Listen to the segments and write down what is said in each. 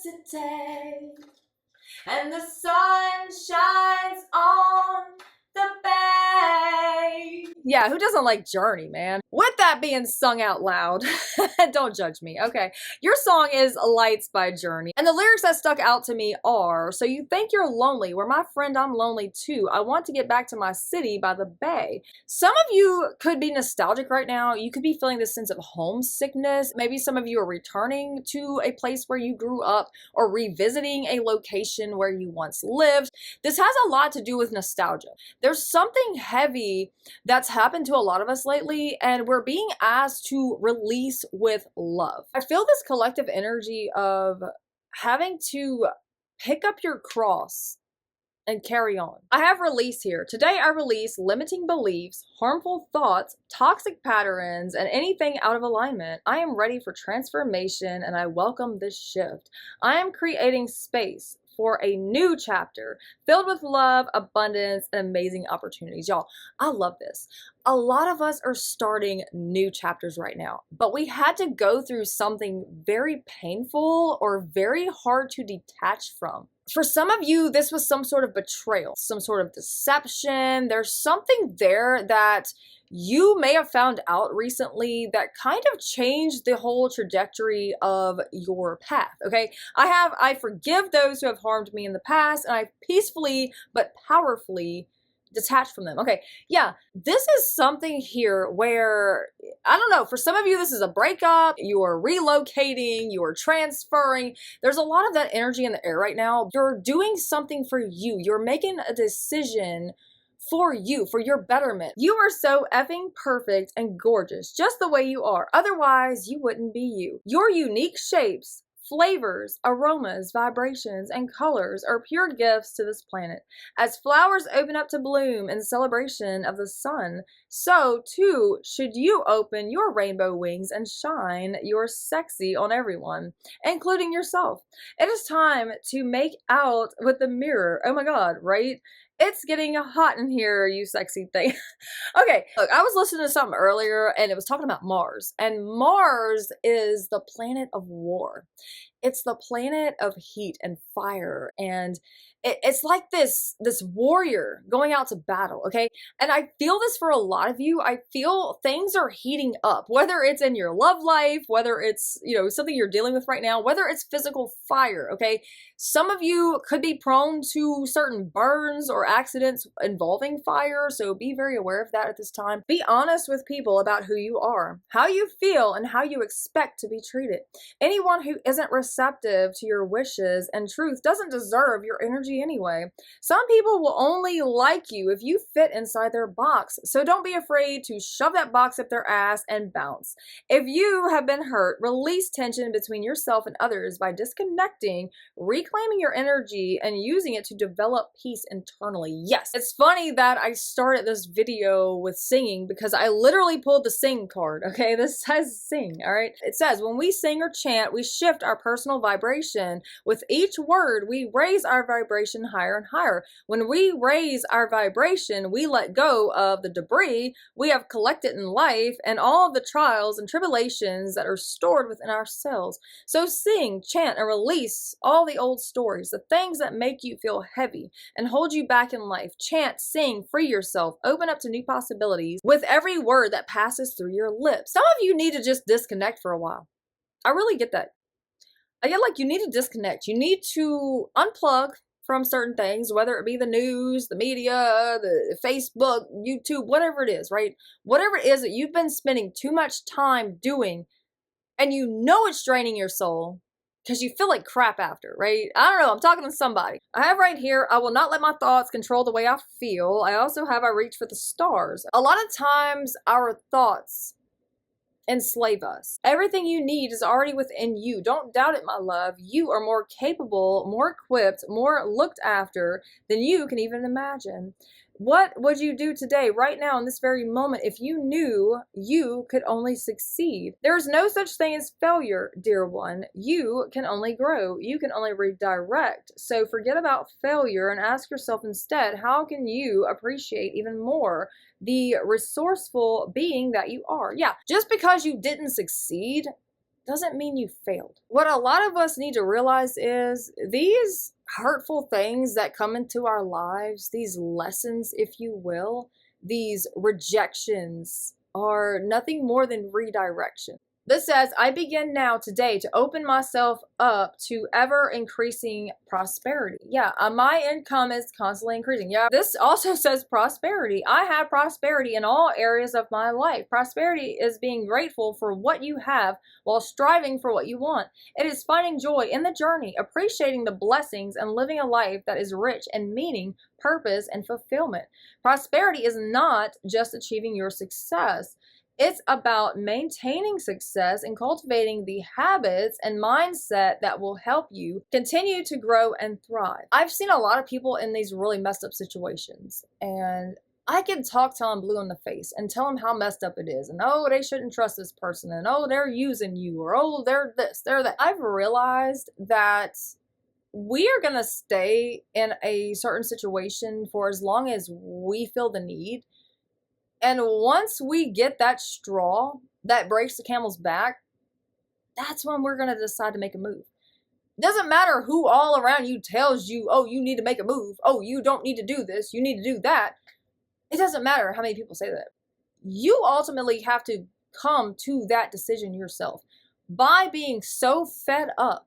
today, and the sun shines on the bay. Yeah, who doesn't like Journey, man? With that being sung out loud, don't judge me, okay? Your song is Lights by Journey, and the lyrics that stuck out to me are, so you think you're lonely, well my friend I'm lonely too. I want to get back to my city by the bay. Some of you could be nostalgic right now. You could be feeling this sense of homesickness. Maybe some of you are returning to a place where you grew up or revisiting a location where you once lived. This has a lot to do with nostalgia. There's something heavy that's happened to a lot of us lately, and we're being asked to release with love. I feel this collective energy of having to pick up your cross and carry on. I have release here. Today I release limiting beliefs, harmful thoughts, toxic patterns, and anything out of alignment. I am ready for transformation and I welcome this shift. I am creating space for a new chapter filled with love, abundance, and amazing opportunities. Y'all, I love this. A lot of us are starting new chapters right now, but we had to go through something very painful or very hard to detach from. For some of you, this was some sort of betrayal, some sort of deception. There's something there that you may have found out recently that kind of changed the whole trajectory of your path, okay? I forgive those who have harmed me in the past, and I peacefully but powerfully detached from them. Okay, yeah, this is something here where, I don't know, for some of you this is a breakup, you are relocating, you are transferring. There's a lot of that energy in the air right now. You're doing something for you. You're making a decision for you, for your betterment. You are so effing perfect and gorgeous, just the way you are. Otherwise, you wouldn't be you. Your unique shapes, flavors, aromas, vibrations, and colors are pure gifts to this planet. As flowers open up to bloom in celebration of the sun, so too should you open your rainbow wings and shine your sexy on everyone, including yourself. It is time to make out with the mirror. Oh my God, right? It's getting hot in here, you sexy thing. Okay, look, I was listening to something earlier and it was talking about Mars. And Mars is the planet of war. It's the planet of heat and fire. And it's like this warrior going out to battle, okay? And I feel this for a lot of you. I feel things are heating up, whether it's in your love life, whether it's, you know, something you're dealing with right now, whether it's physical fire, okay? Some of you could be prone to certain burns or accidents involving fire, so be very aware of that at this time. Be honest with people about who you are, how you feel, and how you expect to be treated. Anyone who isn't receptive to your wishes and truth doesn't deserve your energy anyway. Some people will only like you if you fit inside their box, so don't be afraid to shove that box up their ass and bounce. If you have been hurt, release tension between yourself and others by disconnecting, reclaiming your energy, and using it to develop peace internally. Yes, it's funny that I started this video with singing because I literally pulled the sing card, okay? This says sing, all right? It says, when we sing or chant, we shift our personal vibration. With each word, we raise our vibration higher and higher. When we raise our vibration, we let go of the debris we have collected in life and all of the trials and tribulations that are stored within ourselves. So sing, chant, and release all the old stories, the things that make you feel heavy and hold you back in life. Chant, sing, free yourself, open up to new possibilities with every word that passes through your lips. Some of you need to just disconnect for a while. I really get that. I get like you need to disconnect. You need to unplug from certain things, whether it be the news, the media, the Facebook, YouTube, whatever it is, right? Whatever it is that you've been spending too much time doing and you know it's draining your soul because you feel like crap after, right? I don't know, I'm talking to somebody. I have right here, I will not let my thoughts control the way I feel. I also have, I reach for the stars. A lot of times our thoughts enslave us. Everything you need is already within you. Don't doubt it, my love. You are more capable, more equipped, more looked after than you can even imagine. What would you do today, right now, in this very moment, if you knew you could only succeed? There is no such thing as failure, dear one. You can only grow. You can only redirect. So forget about failure and ask yourself instead, how can you appreciate even more the resourceful being that you are? Yeah, just because you didn't succeed doesn't mean you failed. What a lot of us need to realize is these hurtful things that come into our lives, these lessons, if you will, these rejections are nothing more than redirection. This says, I begin now today to open myself up to ever increasing prosperity. Yeah, my income is constantly increasing. Yeah, this also says prosperity. I have prosperity in all areas of my life. Prosperity is being grateful for what you have while striving for what you want. It is finding joy in the journey, appreciating the blessings, and living a life that is rich in meaning, purpose, and fulfillment. Prosperity is not just achieving your success. It's about maintaining success and cultivating the habits and mindset that will help you continue to grow and thrive. I've seen a lot of people in these really messed up situations, and I can talk till I'm blue in the face and tell them how messed up it is, and oh, they shouldn't trust this person, and oh, they're using you, or oh, they're this, they're that. I've realized that we are going to stay in a certain situation for as long as we feel the need. And once we get that straw that breaks the camel's back, that's when we're going to decide to make a move. Doesn't matter who all around you tells you, oh, you need to make a move. Oh, you don't need to do this. You need to do that. It doesn't matter how many people say that. You ultimately have to come to that decision yourself by being so fed up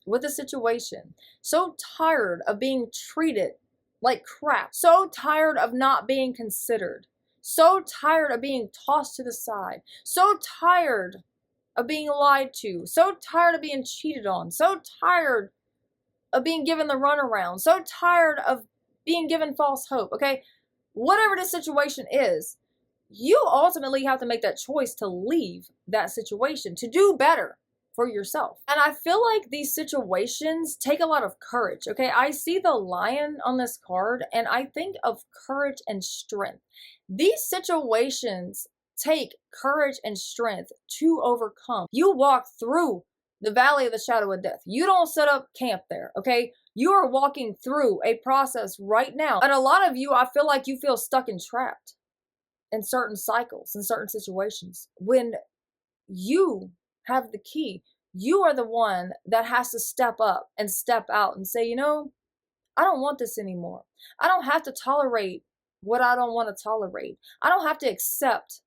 with the situation, so tired of being treated like crap, so tired of not being considered, so tired of being tossed to the side, so tired of being lied to, so tired of being cheated on, so tired of being given the runaround, so tired of being given false hope, okay? Whatever the situation is, you ultimately have to make that choice to leave that situation, to do better for yourself. And I feel like these situations take a lot of courage, okay? I see the lion on this card, and I think of courage and strength. These situations take courage and strength to overcome. You walk through the valley of the shadow of death. You don't set up camp there, okay? You are walking through a process right now. And a lot of you, I feel like you feel stuck and trapped in certain cycles, in certain situations. When you have the key, you are the one that has to step up and step out and say, you know, I don't want this anymore. I don't have to tolerate what I don't want to tolerate. I don't have to accept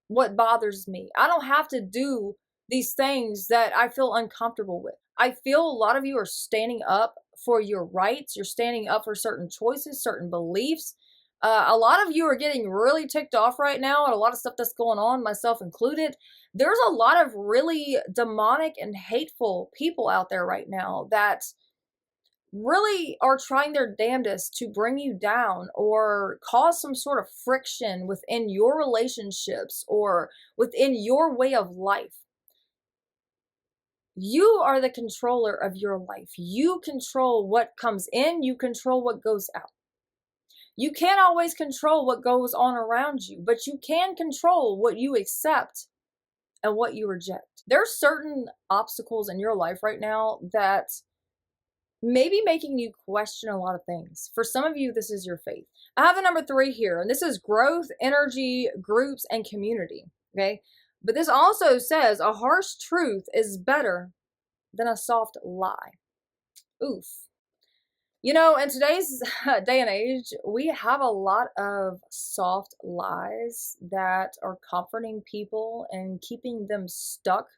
what bothers me. I don't have to do these things that I feel uncomfortable with. I feel a lot of you are standing up for your rights. You're standing up for certain choices, certain beliefs. A lot of you are getting really ticked off right now at a lot of stuff that's going on, myself included. There's a lot of really demonic and hateful people out there right now that really are trying their damnedest to bring you down or cause some sort of friction within your relationships or within your way of life. You are the controller of your life. You control what comes in, you control what goes out. You can't always control what goes on around you, but you can control what you accept and what you reject. There's certain obstacles in your life right now that may be making you question a lot of things. For some of you, this is your faith. I have the number 3 here, and this is growth, energy, groups, and community, okay? But this also says a harsh truth is better than a soft lie. Oof. You know, in today's day and age, we have a lot of soft lies that are comforting people and keeping them stuck.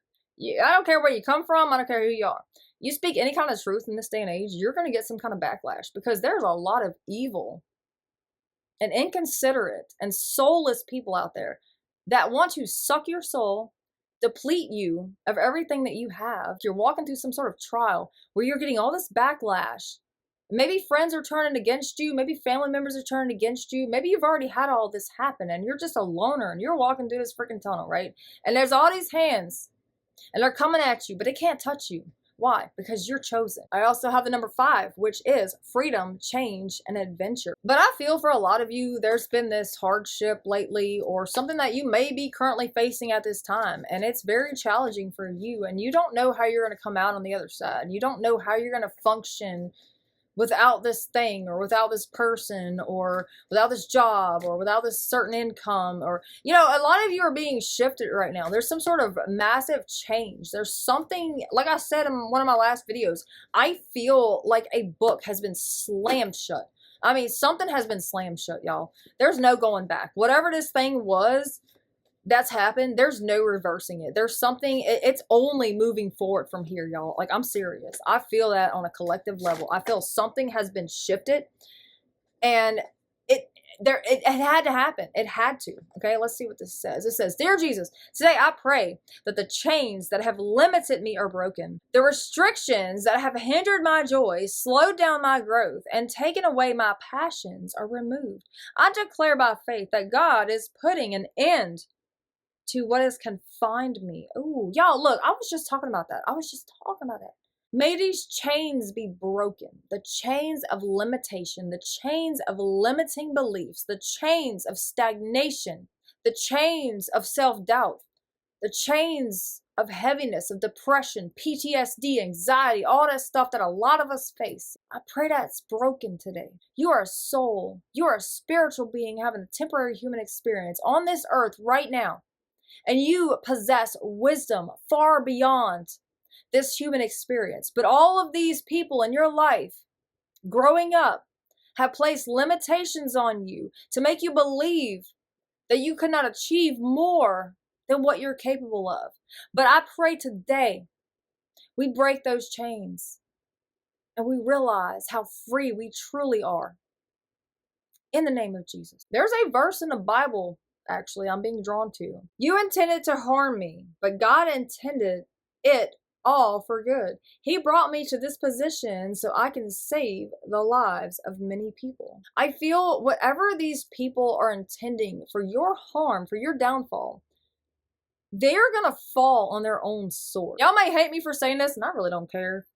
I don't care where you come from. I don't care who you are. You speak any kind of truth in this day and age, you're going to get some kind of backlash because there's a lot of evil and inconsiderate and soulless people out there that want to suck your soul, deplete you of everything that you have. You're walking through some sort of trial where you're getting all this backlash. Maybe friends are turning against you. Maybe family members are turning against you. Maybe you've already had all this happen and you're just a loner and you're walking through this freaking tunnel, right? And there's all these hands and they're coming at you, but they can't touch you. Why? Because you're chosen. I also have the number 5, which is freedom, change, and adventure. But I feel for a lot of you, there's been this hardship lately or something that you may be currently facing at this time. And it's very challenging for you. And you don't know how you're going to come out on the other side. You don't know how you're going to function without this thing or without this person or without this job or without this certain income, or, you know, a lot of you are being shifted right now. There's some sort of massive change. There's something, like I said in one of my last videos, I feel like a book has been slammed shut. I mean, something has been slammed shut, y'all. There's no going back. Whatever this thing was that's happened, there's no reversing it. There's something, it's only moving forward from here, y'all. Like, I'm serious. I feel that on a collective level. I feel something has been shifted, and it had to happen. It had to. Okay, let's see what this says. It says, "Dear Jesus, today I pray that the chains that have limited me are broken. The restrictions that have hindered my joy, slowed down my growth, and taken away my passions are removed. I declare by faith that God is putting an end to what has confined me." Ooh, y'all, look, I was just talking about that. May these chains be broken. The chains of limitation, the chains of limiting beliefs, the chains of stagnation, the chains of self-doubt, the chains of heaviness, of depression, PTSD, anxiety, all that stuff that a lot of us face. I pray that it's broken today. You are a soul. You are a spiritual being having a temporary human experience on this earth right now. And you possess wisdom far beyond this human experience. But all of these people in your life growing up have placed limitations on you to make you believe that you could not achieve more than what you're capable of. But I pray today we break those chains and we realize how free we truly are. In the name of Jesus. There's a verse in the Bible, actually, I'm being drawn to. "You intended to harm me, but God intended it all for good. He brought me to this position so I can save the lives of many people." I feel whatever these people are intending for your harm, for your downfall, they're gonna fall on their own sword. Y'all may hate me for saying this, and I really don't care.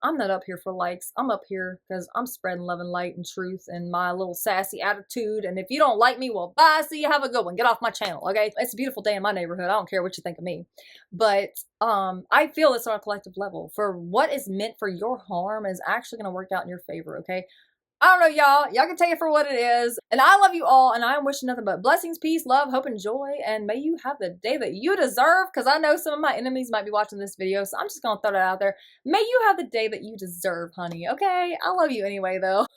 I'm not up here for likes. I'm up here because I'm spreading love and light and truth and my little sassy attitude. And if you don't like me, well, bye. See you. Have a good one. Get off my channel, okay? It's a beautiful day in my neighborhood. I don't care what you think of me. But I feel this on a collective level. For what is meant for your harm is actually going to work out in your favor, okay? I don't know, y'all. Y'all can take it for what it is. And I love you all, and I am wishing nothing but blessings, peace, love, hope, and joy. And may you have the day that you deserve, because I know some of my enemies might be watching this video, so I'm just going to throw that out there. May you have the day that you deserve, honey, okay? I love you anyway, though.